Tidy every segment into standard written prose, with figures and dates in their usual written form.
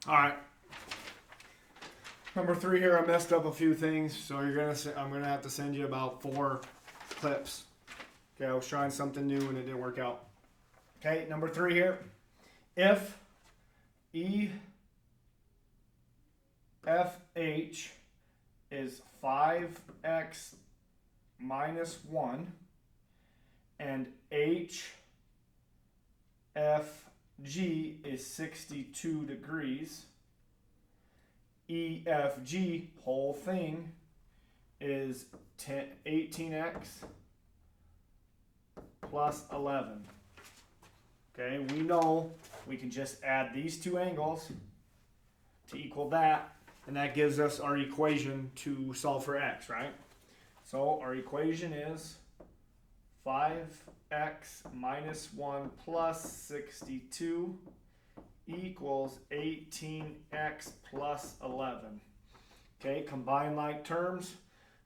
All right. Number 3 here, I messed up a few things, so I'm gonna have to send you about 4 clips. Okay, I was trying something new and it didn't work out. Okay, number 3 here. If EFH is 5x minus 1 and HFG is 62 degrees, EFG, whole thing, is 18x plus 11. Okay, we know we can just add these two angles to equal that, and that gives us our equation to solve for x, right? So our equation is 5x minus 1 plus 62 equals 18x plus 11. Okay, combine like terms.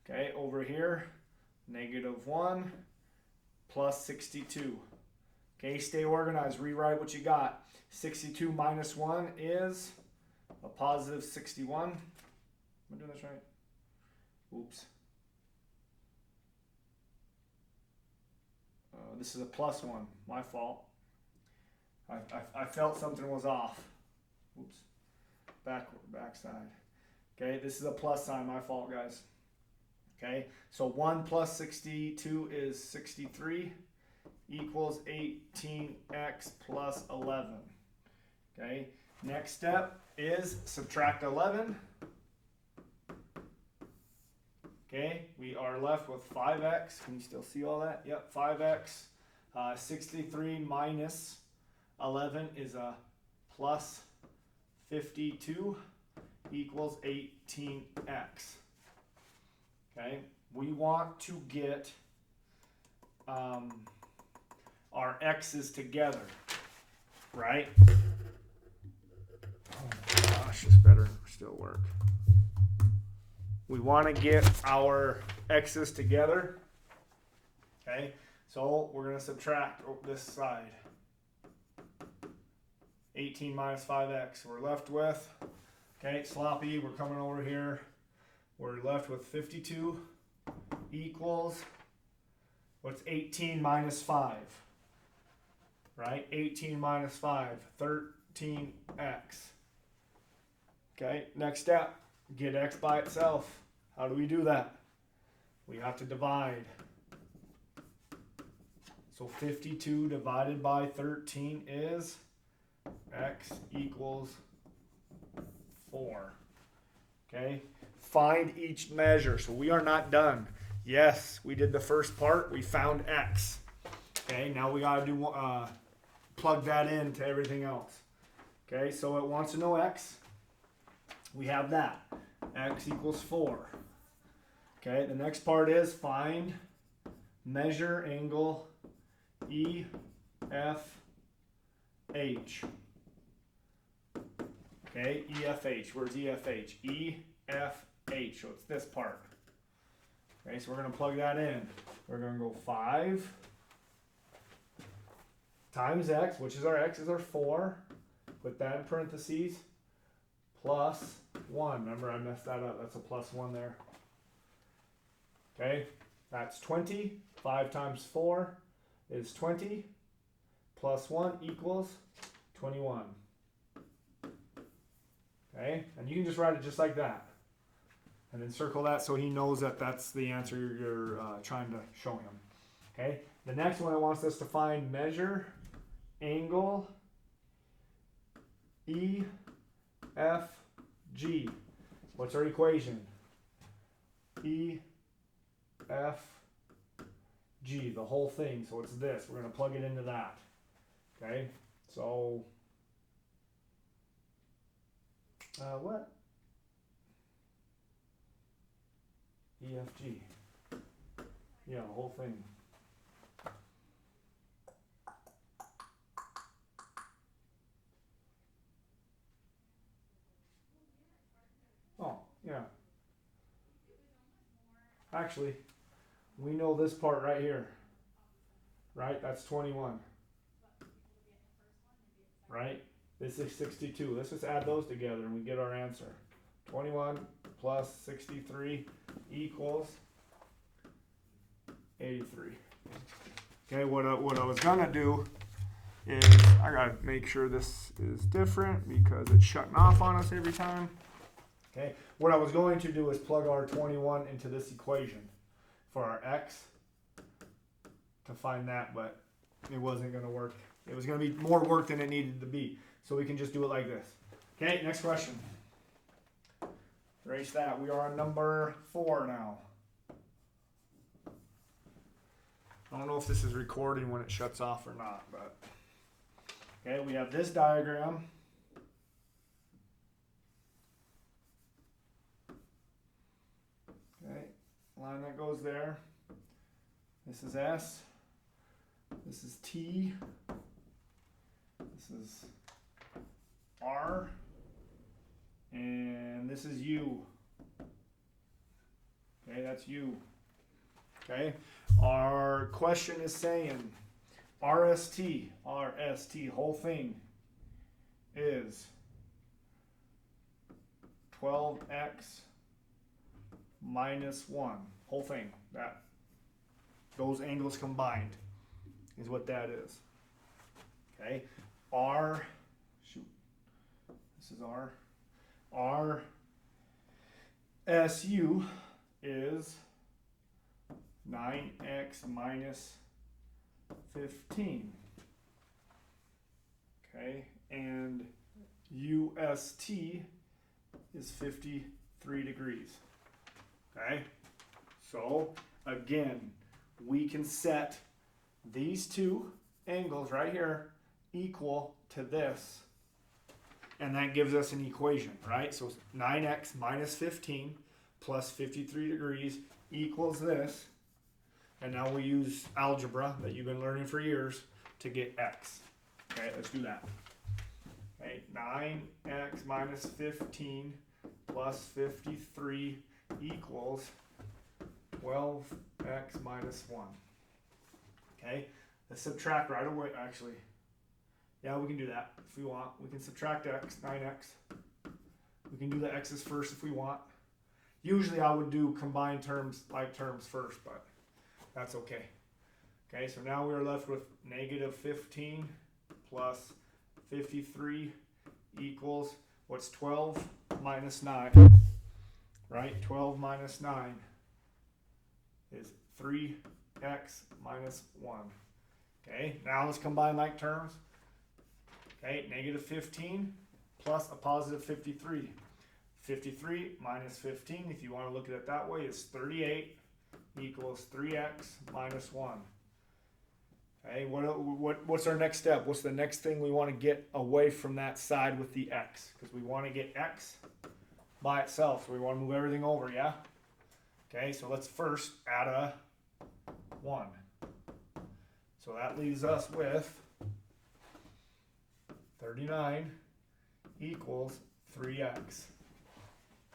Okay, over here, negative 1 plus 62. Okay, stay organized. Rewrite what you got. 62 minus 1 is a positive 61. Am I doing this right? Oops. This is a plus 1. My fault. I felt something was off. Oops. Backside. Okay, this is a plus sign. My fault, guys. Okay, so 1 plus 62 is 63 equals 18x plus 11. Okay, next step is subtract 11. Okay, we are left with 5x. Can you still see all that? Yep, 5x. 63 minus 11 is a plus 52 equals 18x. Okay, we want to get our x's together, right? Oh my gosh, this better still work. We want to get our x's together. Okay, so we're going to subtract this side. 18 minus 5x. We're left with, okay, sloppy, we're coming over here. We're left with 52 equals, what's 18 minus 5? Right? 18 minus 5, 13x. Okay, next step, get x by itself. How do we do that? We have to divide. So 52 divided by 13 is x equals 4. Okay, find each measure. So we are not done. Yes, we did the first part. We found x. Okay, now we got to do plug that into everything else. Okay, so it wants to know x. We have that. X equals 4. Okay, the next part is find measure angle EFH. Okay, EFH. Where's EFH? EFH. So it's this part. Okay, so we're going to plug that in. We're going to go 5 times x, which is our x, is our 4. Put that in parentheses. Plus 1. Remember, I messed that up. That's a plus 1 there. Okay, that's 20. 5 times 4 is 20. Plus 1 equals 21. Okay, and you can just write it just like that. And then circle that so he knows that that's the answer you're trying to show him. Okay, the next one it wants us to find measure angle EFG. What's our equation? EFG, the whole thing. So it's this. We're going to plug it into that. Okay, so what? EFG. Yeah, the whole thing. Oh, yeah. Actually, we know this part right here. Right? That's 21. Right? This is 62. Let's just add those together and we get our answer. 21 plus 63 equals 83. Okay, what I was gonna do is I gotta make sure this is different because it's shutting off on us every time. Okay, what I was going to do is plug our 21 into this equation for our x to find that, but it wasn't gonna work. It was gonna be more work than it needed to be. So we can just do it like this. Okay, next question. Erase that. We are on number 4 now. I don't know if this is recording when it shuts off or not, but okay, we have this diagram. Okay, line that goes there. This is S. This is T. This is R. And this is U. Okay, that's U. Okay, our question is saying RST, whole thing is 12x minus 1. Whole thing, that those angles combined is what that is. Okay, this is RSU is 9x minus 15. Okay, and UST is 53 degrees. Okay, so again, we can set these two angles right here equal to this, and that gives us an equation, right? So 9x minus 15 plus 53 degrees equals this. And now we use algebra that you've been learning for years to get x. Okay, let's do that. Okay, 9x minus 15 plus 53 equals 12x minus 1. Okay, let's subtract right away. Actually, yeah, we can do that if we want. We can subtract x, 9x. We can do the x's first if we want. Usually I would do combined terms, like terms first, but that's okay. Okay, so now we are left with negative 15 plus 53 equals, what's 12 minus 9, right? 12 minus 9 is 3x minus 1. Okay, now let's combine like terms. Okay, negative 15 plus a positive 53. 53 minus 15, if you want to look at it that way, is 38 equals 3x minus 1. Okay, what's our next step? What's the next thing we want to get away from that side with the x? Because we want to get x by itself, so we want to move everything over, yeah? Okay, so let's first add a 1. So that leaves us with 39 equals 3x.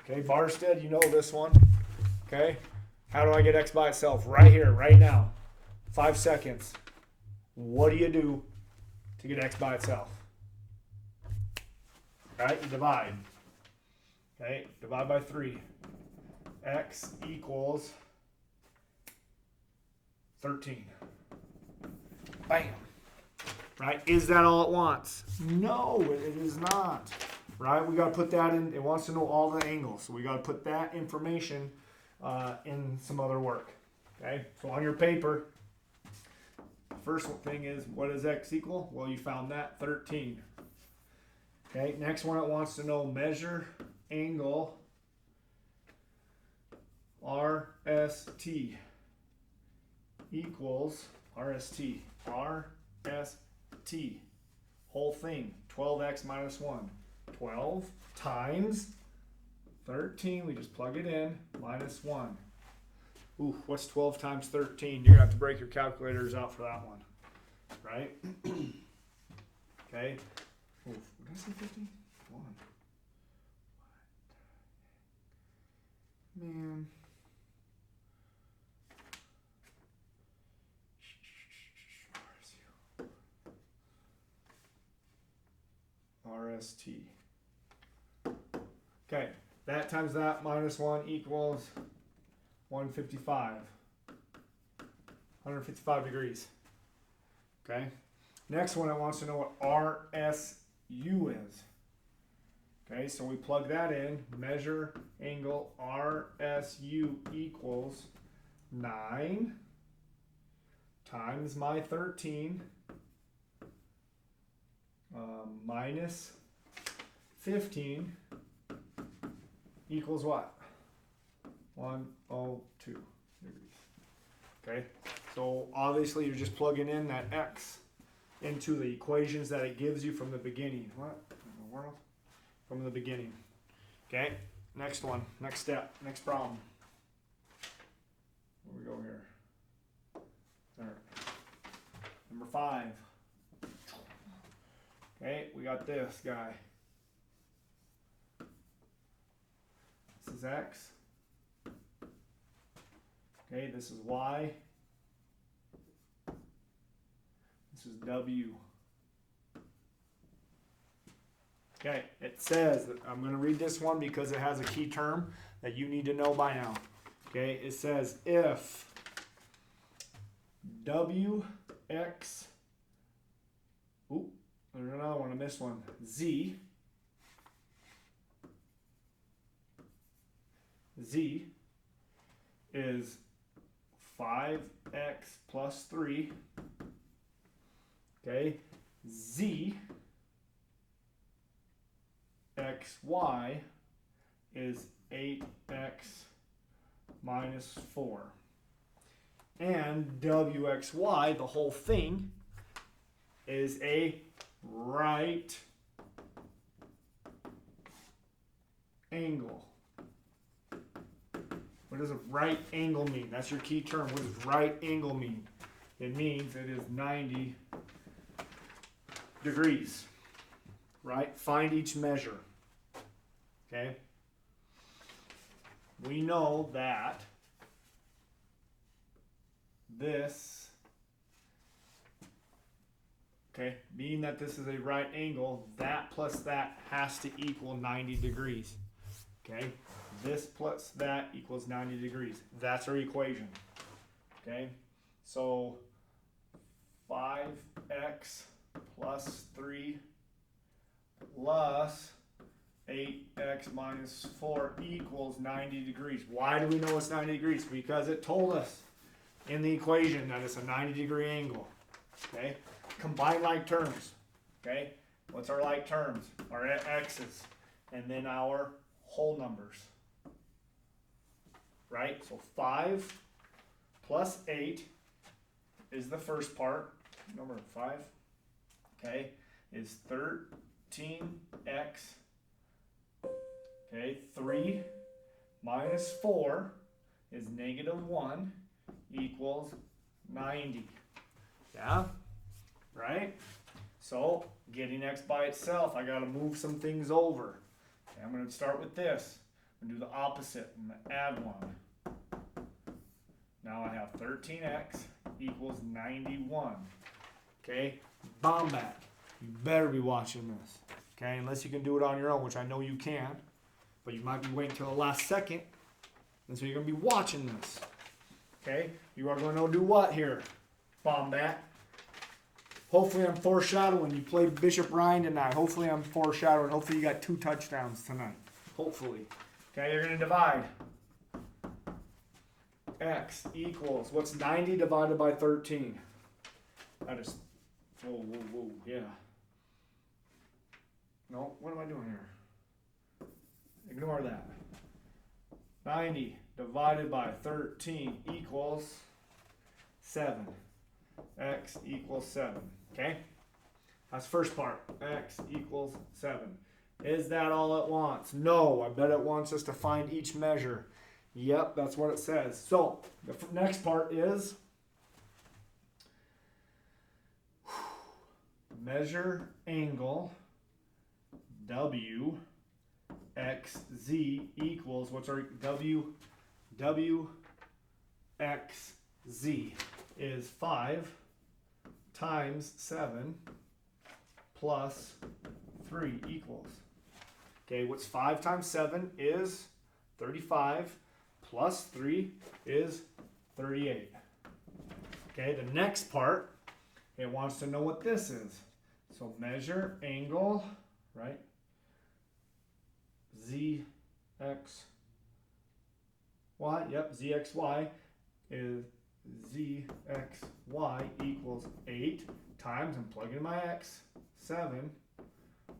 Okay, Barstead, you know this one. Okay, how do I get x by itself? Right here, right now. 5 seconds. What do you do to get x by itself? Right, you divide. Okay, divide by 3. X equals 13. Bam. Right, is that all it wants? No, it is not. Right, we got to put that in. It wants to know all the angles, so we got to put that information in some other work. Okay, so on your paper, first thing is, what does x equal? Well, you found that, 13. Okay, next one, it wants to know measure angle RST equals RST whole thing, 12x minus 1. 12 times 13, we just plug it in, minus 1. Ooh, what's 12 times 13? You're going to have to break your calculators out for that one, right? Okay. Ooh, did I say 50? 1. Man. minus t. Okay, that times that minus 1 equals 155. 155 degrees. Okay, next one, it wants to know what RSU is. Okay, so we plug that in. Measure angle RSU equals 9 times my 13 minus 15 equals what? 102 degrees. Okay, so obviously you're just plugging in that x into the equations that it gives you from the beginning. What in the world? From the beginning. Okay, next one, next step, next problem. Where we go here? There. Number 5. Okay, we got this guy. This is x. Okay, this is y. This is w. Okay, it says, that I'm going to read this one because it has a key term that you need to know by now. Okay, it says if wx, oop, there's another one, I missed one, z is 5x plus 3, okay, z xy is 8x minus 4. And wxy, the whole thing, is a right angle. What does a right angle mean? That's your key term. What does right angle mean? It means it is 90 degrees. Right? Find each measure. Okay? We know that this, okay, being that this is a right angle, that plus that has to equal 90 degrees. Okay? This plus that equals 90 degrees. That's our equation. Okay? So 5x plus 3 plus 8x minus 4 equals 90 degrees. Why do we know it's 90 degrees? Because it told us in the equation that it's a 90 degree angle. Okay? Combine like terms. Okay? What's our like terms? Our x's. And then our whole numbers. Right? So 5 plus 8 is the first part. Number 5. Okay? Is 13x. Okay, 3 minus 4 is -1 equals 90. Yeah? Right? So, getting x by itself, I got to move some things over. Okay, I'm going to start with this. I'm going to do the opposite. I'm going to add 1. Now I have 13x equals 91. Okay? Bomb back. You better be watching this. Okay? Unless you can do it on your own, which I know you can. But you might be waiting till the last second. And so you're going to be watching this. Okay? You are going to do what here? Bomb back. Hopefully I'm foreshadowing. You played Bishop Ryan tonight. Hopefully I'm foreshadowing. Hopefully you got 2 touchdowns tonight. Hopefully. Okay, you're going to divide. X equals, what's 90 divided by 13? That is, whoa, yeah. No, what am I doing here? Ignore that. 90 divided by 13 equals 7. X equals 7. Okay? That's the first part. X equals 7. Is that all it wants? No. I bet it wants us to find each measure. Yep, that's what it says. So, the next part is measure angle W x z equals, what's our w x z is 5 times 7 plus 3 equals. Okay, what's 5 times 7 is 35, plus 3 is 38. Okay, the next part, it wants to know what this is. So measure angle, right? ZX, Y, yep, ZXY is ZXY equals 8 times, I'm plugging in my X, 7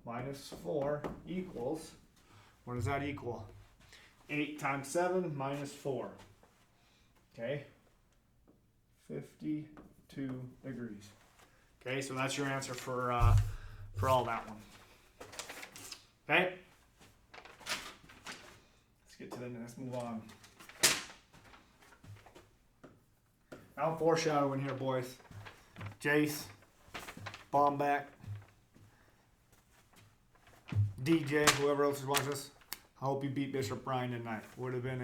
minus 4 equals, what does that equal? 8 times 7 minus 4. Okay, 52 degrees. Okay, so that's your answer for all that one. Okay, let's get to the next. Move on. Now I'm foreshadowing here, boys. Jace, Bombback, DJ, whoever else is watching this. I hope you beat Bishop Bryan tonight. Would have been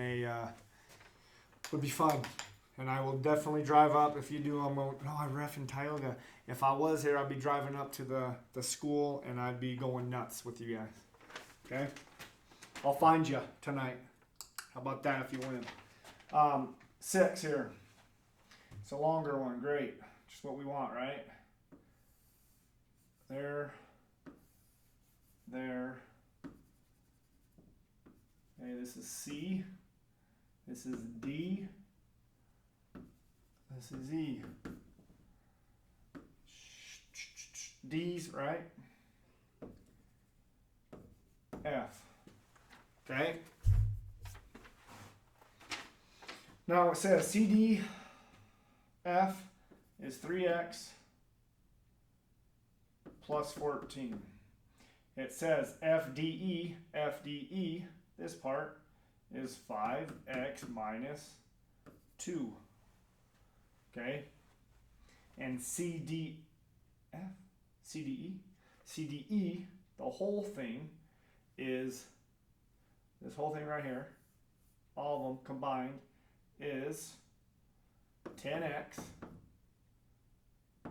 would be fun. And I will definitely drive up. If you do, I ref in Tioga. If I was here, I'd be driving up to the school and I'd be going nuts with you guys. Okay? I'll find you tonight. How about that if you win? 6 here. It's a longer one. Great. Just what we want, right? There. Okay, this is C. This is D. This is E. D's, right? F. Okay? Now it says CDF is 3x plus 14. It says FDE, this part, is 5x minus 2. Okay? And CDE, the whole thing is, this whole thing right here, all of them combined, is 10x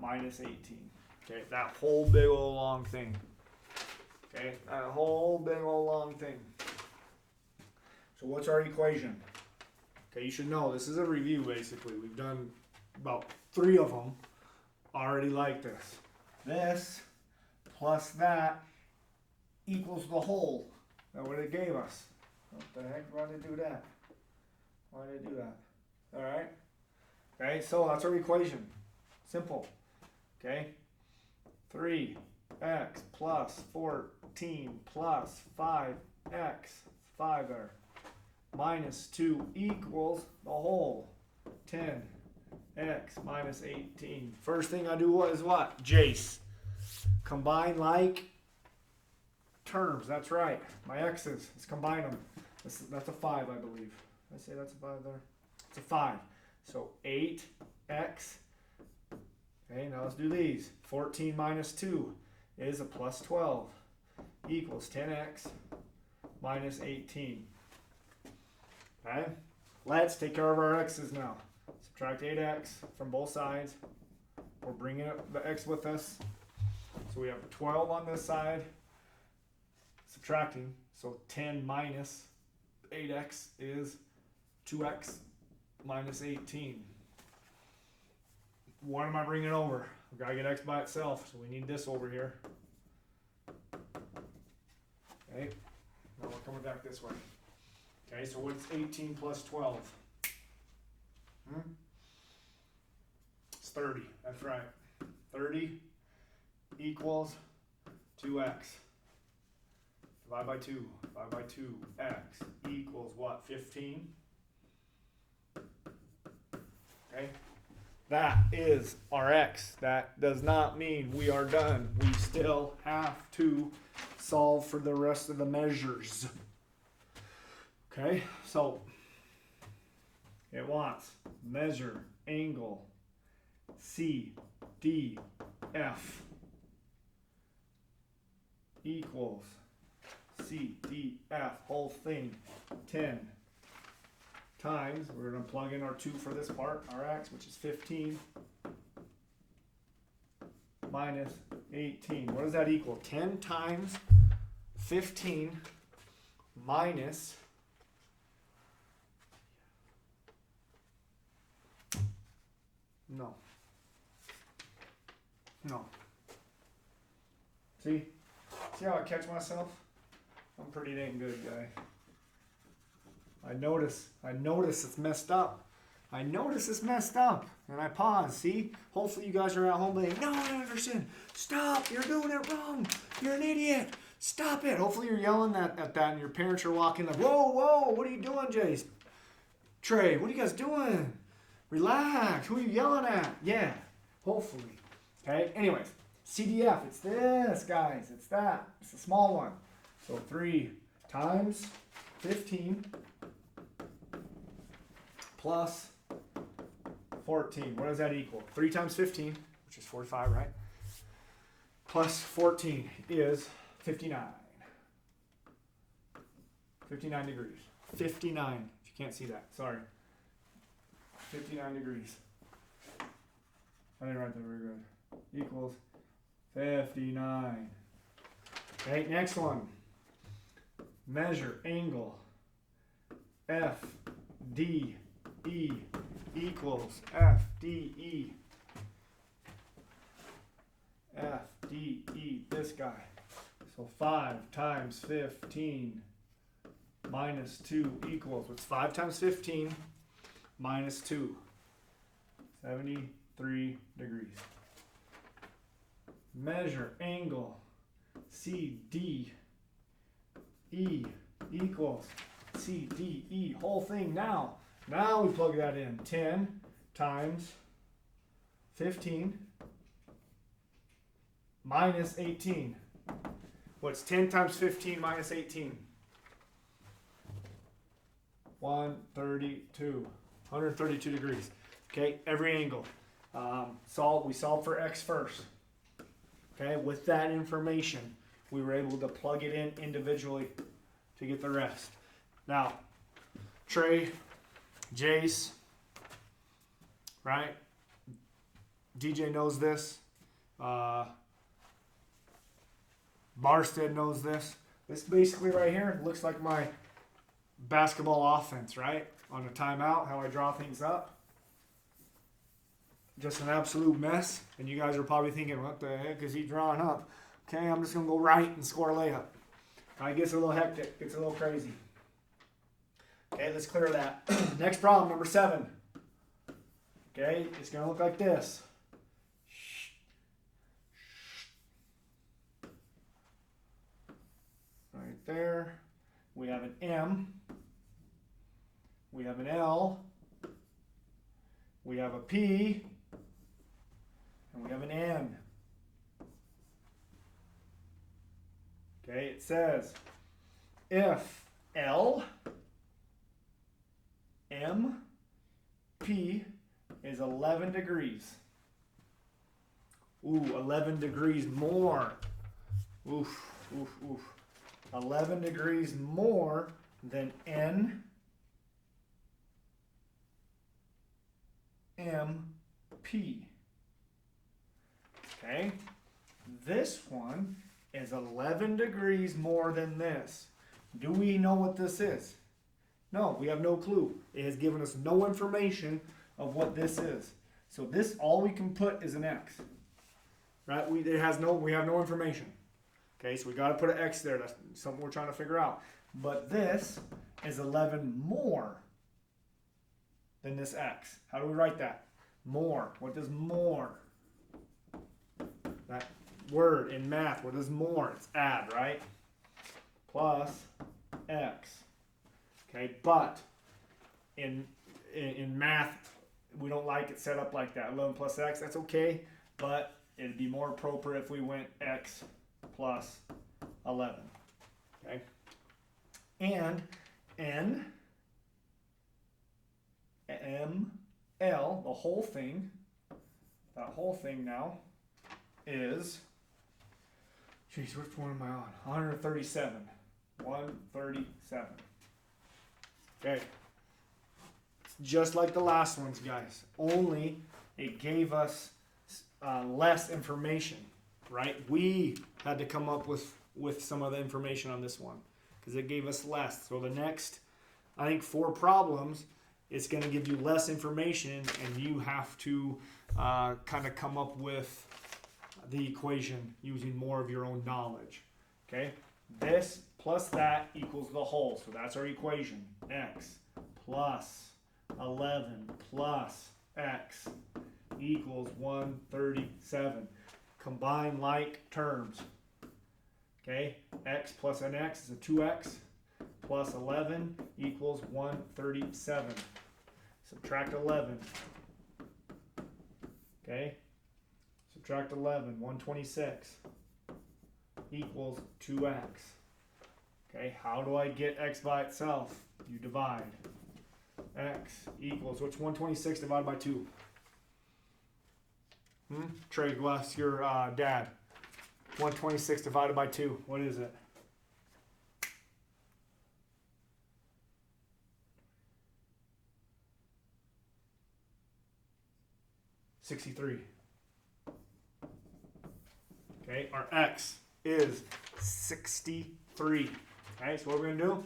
minus 18. Okay, that whole big old long thing. Okay, that whole big old long thing. So what's our equation? Okay, you should know this is a review basically. We've done about 3 of them already like this. This plus that equals the whole. That's what it gave us. What the heck? Why did it do that? Why did it do that? Alright? Okay, so that's our equation. Simple. Okay? 3x plus 14 plus 5x, 5 there, minus 2 equals the whole, 10x minus 18. First thing I do is what? Jace. Combine like terms. That's right. My x's. Let's combine them. That's a 5, I believe. Did I say that's a 5 there? It's a 5. So 8x. Okay, now let's do these. 14 minus 2 is a plus 12 equals 10x minus 18. Okay, let's take care of our x's now. Subtract 8x from both sides. We're bringing the x with us. So we have a 12 on this side. Subtracting. So 10 minus 8x is 2x minus 18. What am I bringing over? We've got to get x by itself, so we need this over here. Okay, now we're coming back this way. Okay, so what's 18 plus 12? It's 30, that's right. 30 equals 2x. Divide by 2, divide by 2, x equals what, 15? Okay. That is our x. That does not mean we are done. We still have to solve for the rest of the measures. Okay, so it wants measure angle CDF equals CDF whole thing 10 times, we're going to plug in our 2 for this part, our x, which is 15, minus 18. What does that equal? 10 times 15 minus no. See how I catch myself? I'm pretty dang good, guy. I notice it's messed up. And I pause. See? Hopefully you guys are at home saying, no, Anderson, stop. You're doing it wrong. You're an idiot. Stop it. Hopefully you're yelling at that and your parents are walking like, whoa, what are you doing, Jace? Trey, what are you guys doing? Relax. Who are you yelling at? Yeah, hopefully. Okay, anyways, CDF. It's this, guys. It's that. It's a small one. So 3 times 15 plus 14. What does that equal? 3 times 15, which is 45, right? Plus 14 is 59. 59 degrees. 59. If you can't see that, sorry. 59 degrees. I didn't write that very good. Equals 59. Okay, next one. Measure angle FDE equals FDE. FDE, this guy. So 5 times 15 minus 2 equals, what's 5 times 15 minus 2? 73 degrees. Measure angle CDE equals CDE, whole thing now. Now we plug that in. 10 times 15 minus 18. What's 10 times 15 minus 18? 132. 132 degrees. Okay, every angle. We solved for x first. Okay, with that information, we were able to plug it in individually to get the rest. Now, Trey, Jace, right? DJ knows this. Barstead knows this. This basically right here looks like my basketball offense, right? On a timeout, how I draw things up. Just an absolute mess. And you guys are probably thinking, what the heck is he drawing up? Okay, I'm just going to go right and score a layup. It gets a little hectic. Gets a little crazy. Okay, let's clear that. Next problem, number 7. Okay, it's going to look like this. Right there. We have an M. We have an L. We have a P. And we have an N. Okay, it says if L, M, P is 11 degrees. Ooh, 11 degrees more. Oof. 11 degrees more than N, M, P. Okay, this one is 11 degrees more than this. Do we know what this is? No, we have no clue. It has given us no information of what this is. So this, all we can put is an X. Right? We have no information. Okay, so we got to put an X there. That's something we're trying to figure out. But this is 11 more than this X. How do we write that? More. What does more? That word in math, what is more? It's add, right? Plus X. Okay, but in math, we don't like it set up like that. 11 plus X, that's okay, but it'd be more appropriate if we went X plus 11. Okay? And N, M, L, the whole thing, that whole thing now is, geez, which one am I on? 137. 137. Okay. It's just like the last ones, guys. Only it gave us less information. right? We had to come up with some of the information on this one because it gave us less. So the next, I think, 4 problems, it's going to give you less information, and you have to kind of come up with the equation using more of your own knowledge. Okay, this plus that equals the whole. So that's our equation. X plus 11 plus X equals 137. Combine like terms. Okay, X plus an X is a 2X plus 11 equals 137. Subtract 11. Okay, subtract 11, 126 equals 2X. Okay, how do I get X by itself? You divide. X equals, what's 126 divided by 2? Trey, go ask your dad. 126 divided by 2, what is it? $63. Okay, our X is 63. Okay, so what we're gonna do?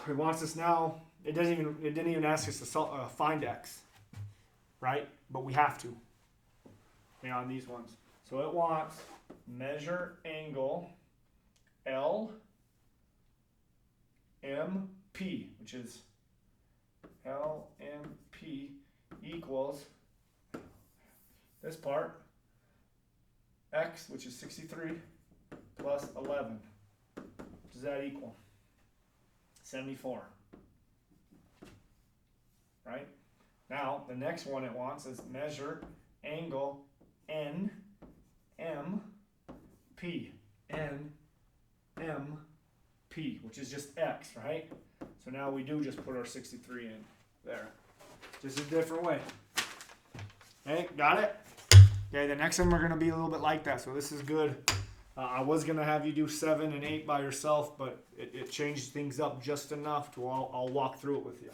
It wants us now. It didn't even ask us to find X, right? But we have to. On these ones. So it wants measure angle LMP, which is LMP equals this part, X, which is 63, plus 11. What does that equal? 74. Right? Now, the next one it wants is measure angle NMP, which is just X, right? So now we do just put our 63 in there. Just a different way. Okay, got it? Okay, the next one we're going to be a little bit like that, so this is good. I was going to have you do 7 and 8 by yourself, but it changed things up just enough to I'll walk through it with you.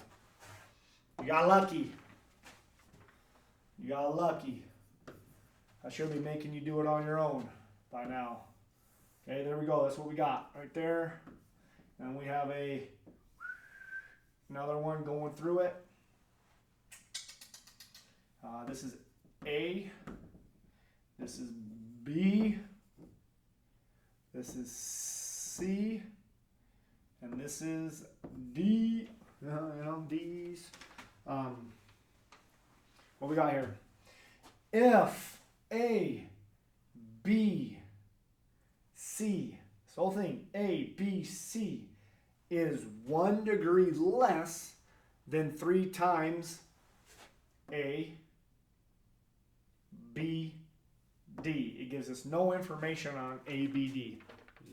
You got lucky. You got lucky. I should be making you do it on your own by now. Okay, there we go. That's what we got right there. And we have another one going through it. This is A. This is B. This is C. And this is D. D's. What we got here? If A, B, C, this whole thing, A, B, C, is 1 degree less than 3 times A, B, D. It gives us no information on A, B, D.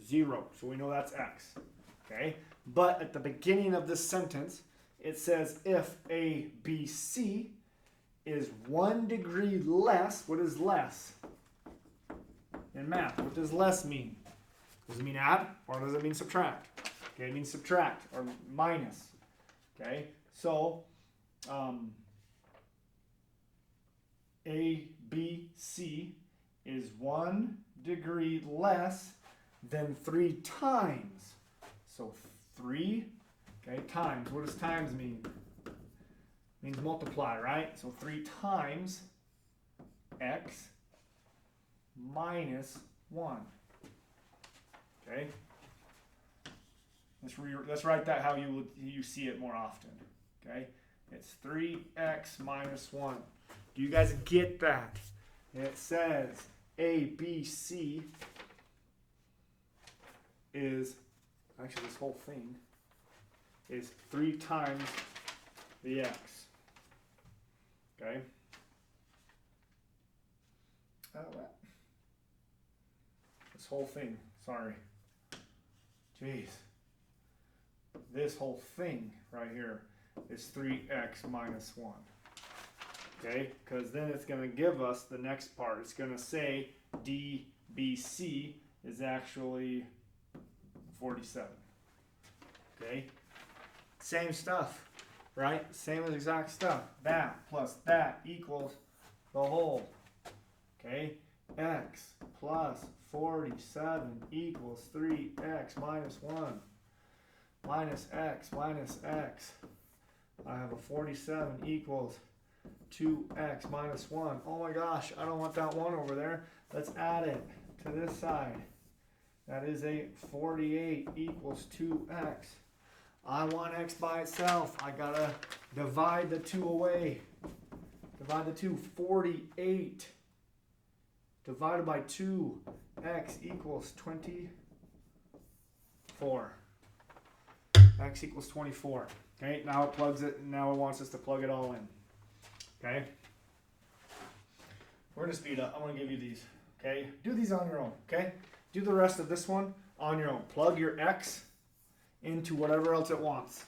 0. So we know that's X. Okay? But at the beginning of this sentence, it says if A, B, C is 1 degree less. What is less? In math, what does less mean? Does it mean add or does it mean subtract? Okay, it means subtract or minus. Okay, so A, B, C is 1 degree less than 3 times. So 3, okay, times. What does times mean? Means multiply, right? So 3 times X minus 1. Okay? Let's write that how you see it more often. Okay? It's 3X minus 1. Do you guys get that? It says A, B, C is, actually this whole thing is 3 times the X. Okay? This whole thing, sorry. Jeez. This whole thing right here is 3X minus 1. Okay? Because then it's going to give us the next part. It's going to say DBC is actually 47. Okay? Same stuff. Right? Same exact stuff. That plus that equals the whole. Okay? X plus 47 equals 3x minus 1 minus x minus x. I have a 47 equals 2x minus 1. Oh my gosh, I don't want that 1 over there. Let's add it to this side. That is a 48 equals 2x. I want x by itself. I gotta divide the 2 away. Divide the 2. 48 divided by 2. X equals 24. X equals 24. Okay, now it plugs it, and now it wants us to plug it all in. Okay? We're going to speed up. I'm going to give you these. Okay? Do these on your own. Okay? Do the rest of this one on your own. Plug your X into whatever else it wants.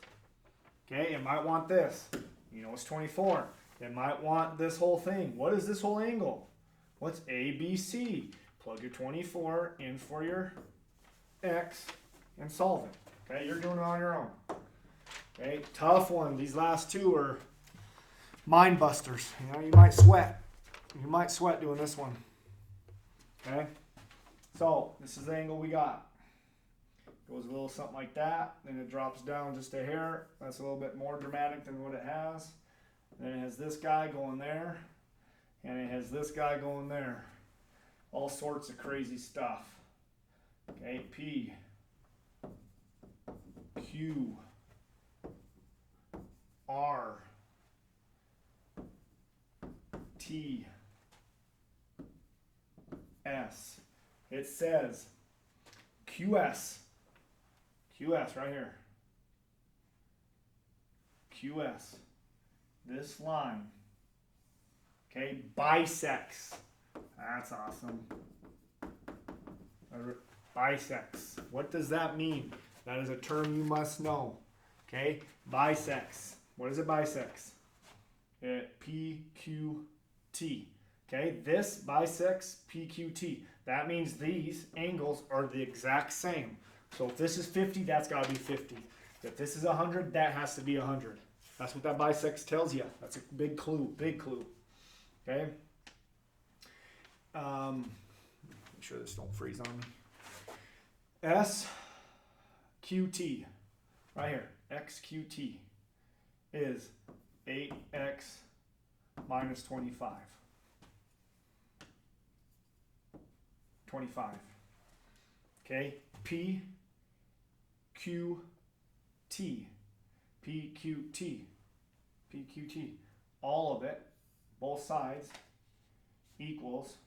Okay? It might want this. You know it's 24. It might want this whole thing. What is this whole angle? What's ABC? Plug your 24 in for your X and solve it. Okay? You're doing it on your own. Okay? Tough one. These last two are mind busters. You know, you might sweat. You might sweat doing this one. Okay? So, this is the angle we got. Goes a little something like that. Then it drops down just a hair. That's a little bit more dramatic than what it has. Then it has this guy going there. And it has this guy going there. All sorts of crazy stuff. Okay? P. Q. R. T. S. It says QS. QS right here. QS. This line. Okay, bisects. That's awesome. Bisects. What does that mean? That is a term you must know. Okay, bisects. What is it bisects? PQT. Okay, this bisects PQT. That means these angles are the exact same. So if this is 50, that's got to be 50. If this is 100, that has to be 100. That's what that bisects tells you. That's a big clue, big clue. Okay? Make sure this don't freeze on me. SQT, right here, XQT is 8x minus 25. 25. Okay, PQT, PQT, all of it, both sides, equals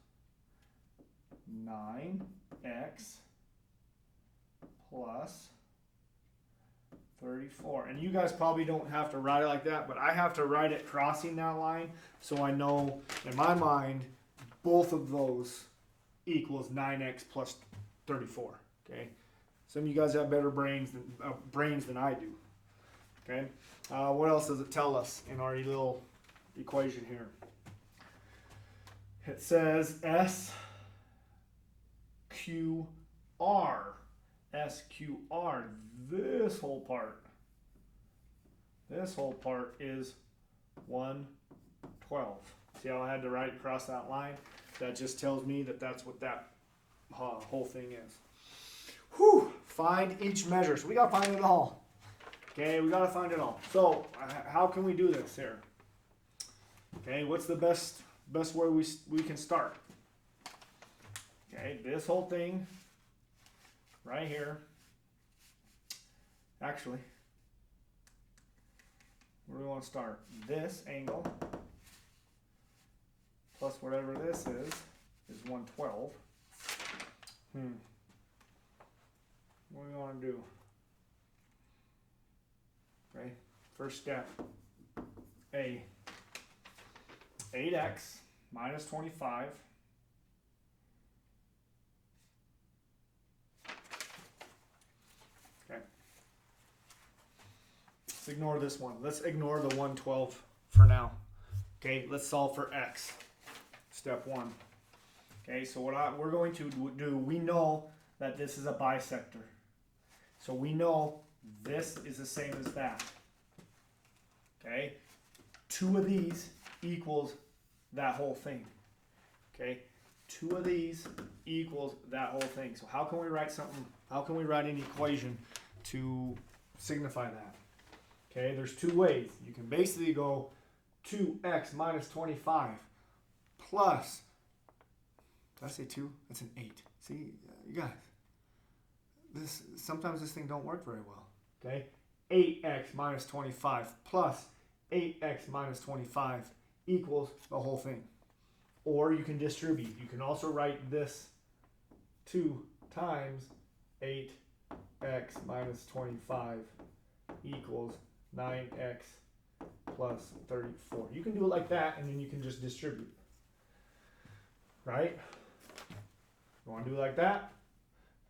9x plus 34. And you guys probably don't have to write it like that, but I have to write it crossing that line so I know in my mind both of those equals 9x plus 34. Okay, some of you guys have better brains than I do. Okay, what else does it tell us in our little equation here? It says SQR. SQR. This whole part is 112. See how I had to write across that line? That just tells me that that's what that whole thing is. Whew! Find each measure. So we got to find it all. Okay, we got to find it all. So how can we do this here? Okay, what's the best way we can start? Okay, this whole thing right here. Actually, where do we want to start? This angle plus whatever this is 112. What do we want to do? Okay, first step. 8x minus 25 okay. Let's ignore this one. Let's ignore the 112 for now. Okay, let's solve for x. Step 1. Okay, so what we're going to do, we know that this is a bisector. So we know this is the same as that. Okay, 2 of these equals that whole thing. Okay, 2 of these equals that whole thing. So how can we write something, how can we write an equation to signify that? Okay, there's 2 ways. You can basically go 2x minus 25 plus, did I say 2? That's an 8. See, you guys, sometimes this thing don't work very well. Okay, 8x minus 25 plus 8x minus 25 equals the whole thing. Or you can distribute. You can also write this 2 times 8x minus 25 equals 9x plus 34. You can do it like that, and then you can just distribute. Right? You want to do it like that?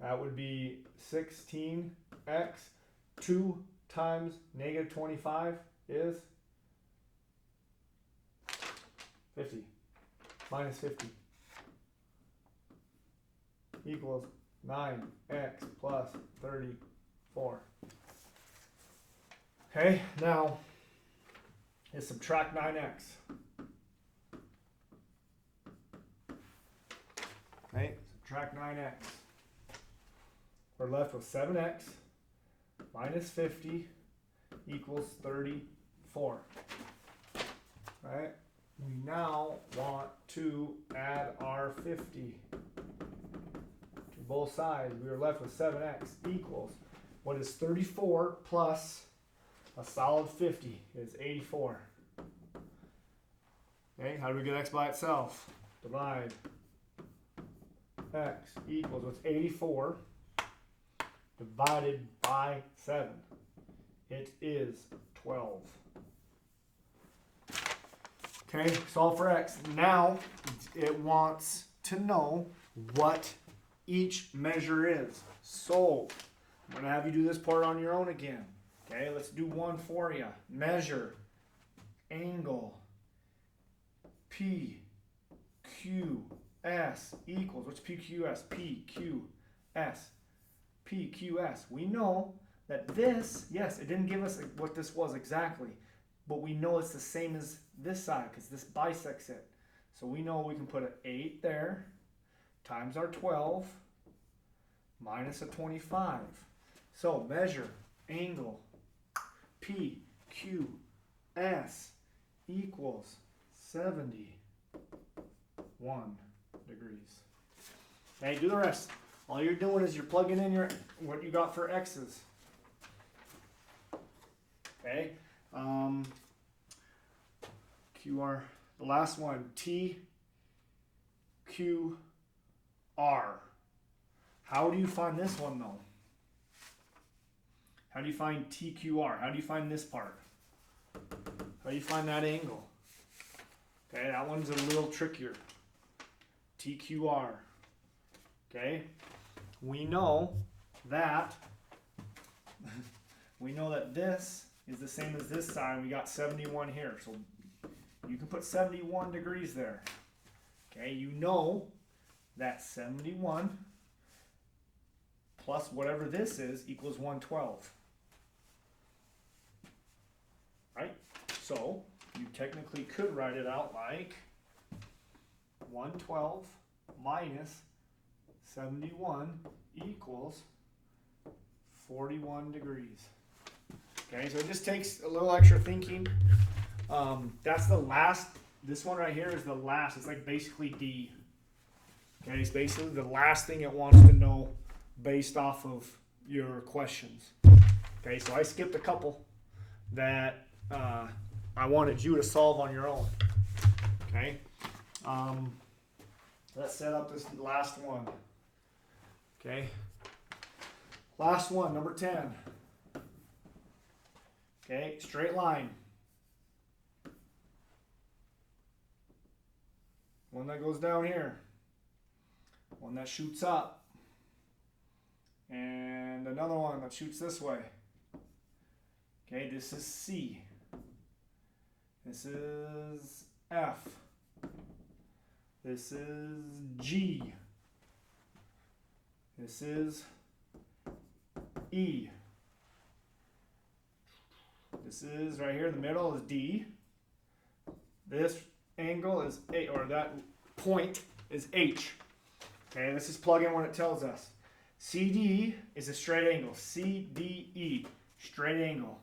That would be 16x. 2 times negative 25 is 50. Minus 50 equals 9x plus 34. Okay, now let's subtract 9x. Okay, subtract 9x. We're left with 7x minus 50 equals 34. Right? We now want to add our 50 to both sides. We are left with 7x equals, what is 34 plus a solid 50 is 84. Okay, how do we get x by itself? Divide x equals, what's 84 divided by 7? It is 12. Okay, solve for x. Now it wants to know what each measure is. So I'm going to have you do this part on your own again. Okay, let's do one for you. Measure, angle, P, Q, S equals, what's PQS? PQS. PQS. We know that this, yes, it didn't give us what this was exactly, but we know it's the same as this side because this bisects it. So we know we can put an 8 there times our 12 minus a 25. So measure, angle, P, Q, S equals 71 degrees. Okay, do the rest. All you're doing is you're plugging in what you got for x's. Okay. QR. The last one. T, Q, R. How do you find this one though? How do you find TQR? How do you find this part? How do you find that angle? Okay, that one's a little trickier. TQR. Okay, we know that this is the same as this side. We got 71 here, so you can put 71 degrees there. Okay, you know that 71 plus whatever this is equals 112. Right? So you technically could write it out like 112 minus 71 equals 41 degrees. Okay, so it just takes a little extra thinking. That's the last, this one right here is the last. It's like basically D. Okay, it's basically the last thing it wants to know based off of your questions. Okay, so I skipped a couple that I wanted you to solve on your own. Okay, let's set up this last one. Okay, last one, number 10. Okay, straight line. One that goes down here. One that shoots up. And another one that shoots this way. Okay, this is C. This is F. This is G. This is E. This is right here in the middle is D. This angle is A, or that point is H. Okay, let's just plug in what it tells us. CD is a straight angle. CDE, straight angle.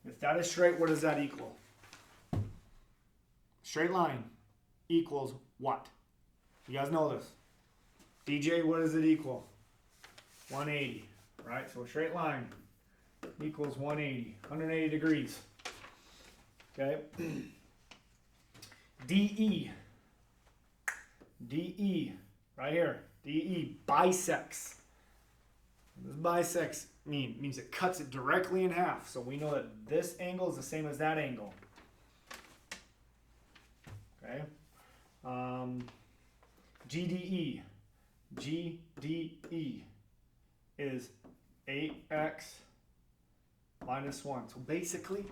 If that is straight, what does that equal? Straight line equals what? You guys know this. DJ, what does it equal? 180, right? So a straight line equals 180, 180 degrees. Okay. DE, right here. DE bisects. What does bisects mean? It means it cuts it directly in half. So we know that this angle is the same as that angle. Okay. GDE. GDE is 8x minus 1. So basically,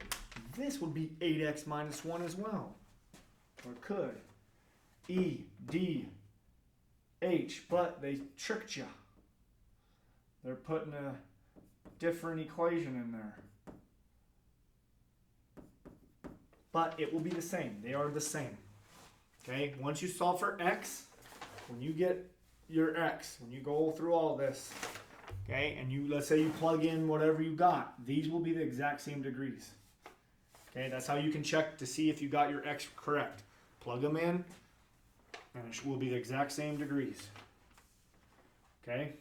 this would be 8x minus 1 as well. Or it could. E, D, H, but they tricked you. They're putting a different equation in there. But it will be the same. They are the same. Okay, once you solve for x, when you get your x, when you go through all this, okay, and you, let's say you plug in whatever you got, these will be the exact same degrees. Okay, that's how you can check to see if you got your x correct. Plug them in, and it will be the exact same degrees. Okay,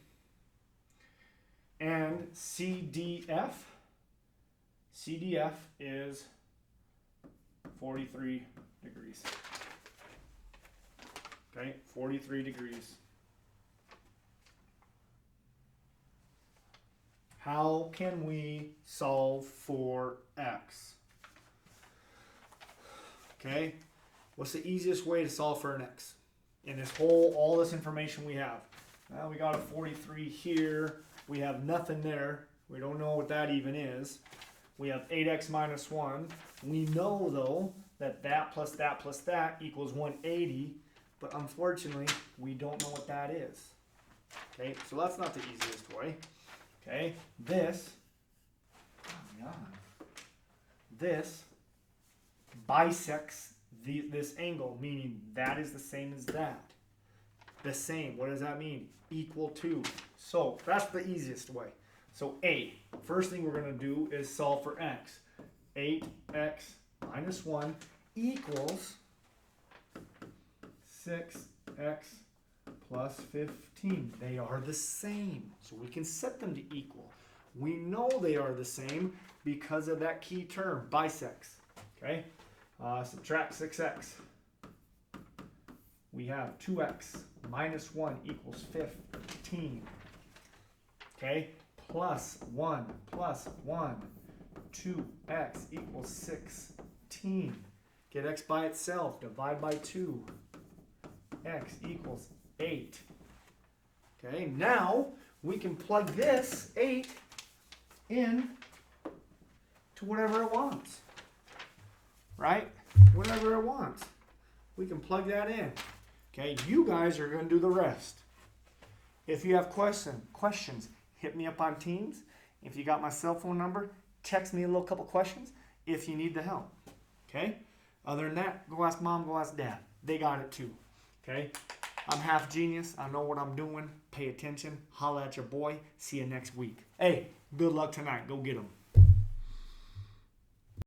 and CDF is 43 degrees. Okay, 43 degrees. How can we solve for x? Okay, what's the easiest way to solve for an x? In this whole, all this information we have. Well, we got a 43 here. We have nothing there. We don't know what that even is. We have 8x minus 1. We know, though, that that plus that plus that equals 180. But unfortunately, we don't know what that is. Okay, so that's not the easiest way. Okay, this bisects this angle, meaning that is the same as that. The same, what does that mean? Equal to. So that's the easiest way. So A, first thing we're going to do is solve for x. 8x minus 1 equals 6x plus 15. They are the same. So we can set them to equal. We know they are the same because of that key term, bisects. Okay? Subtract 6x. We have 2x minus 1 equals 15. Okay? Plus 1. 2x equals 16. Get x by itself. Divide by 2. X equals 8. Okay, now we can plug this 8 in to whatever it wants. Right? Whatever it wants. We can plug that in. Okay, you guys are going to do the rest. If you have questions, hit me up on Teams. If you got my cell phone number, text me a little couple questions if you need the help. Okay? Other than that, go ask mom, go ask dad. They got it too. Okay? I'm half genius. I know what I'm doing. Pay attention. Holla at your boy. See you next week. Hey, good luck tonight. Go get 'em.